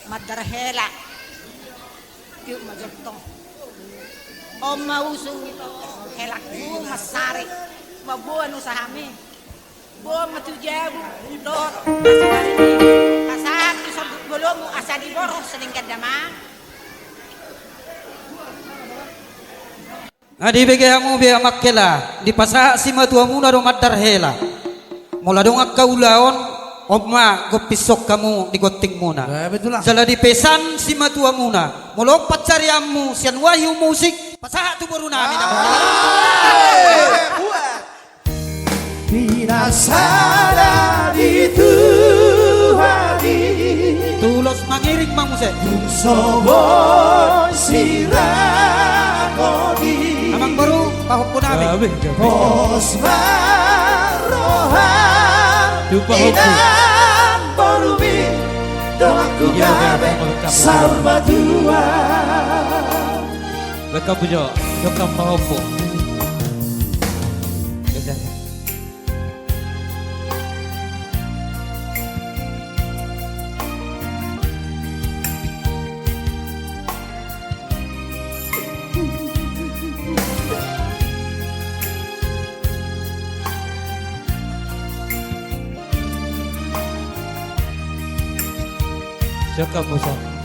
madarhela yuk majotong om mausung ito helak bu masari mabuan usahami buang matujabu dor pasang disebut belum asa di boros selingkat dama Adi begamu be makela di pasa si matua muna do madarhela mula dong akaulaon omma gopisok kamu di goting muna betul lah. sala di pesan si matua muna mula pacariamu sian wahyu musik pasaha tu baru namin Pinasada di Tuhani tulos mangiring mang musik Sobon sirakoni amang baru pahok po namin Osmarohan Inan borumi Doaku gabe Salva tua Beka pujo, dokam mahopo. Dokam pujo.